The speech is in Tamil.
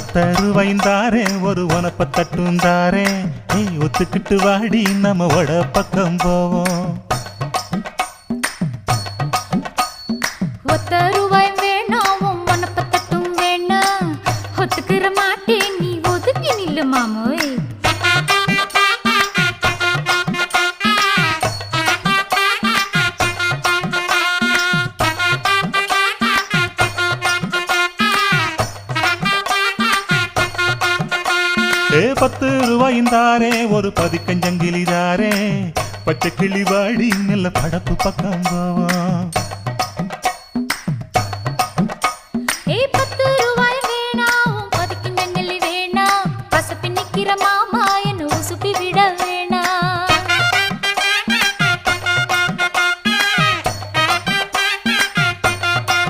ஒத்தருவைந்தாரே ஒரு உனப்ப தட்டுந்தாரே ஒத்துக்கிட்டு வாடி நம்ம வட பக்கம் போவோம். ஒத்தருவாய் வேணாம் உனப்ப தட்டும் வேணா ஒத்துக்கிற மாட்டேன் நீ ஒதுங்கி நில்லு மாமோய். ₹10 ஒரு பதிக்கஞ்சங்கிலிதாரே பச்சை கிளி வாடி நல்ல படப்பு பக்கம் போவோம்.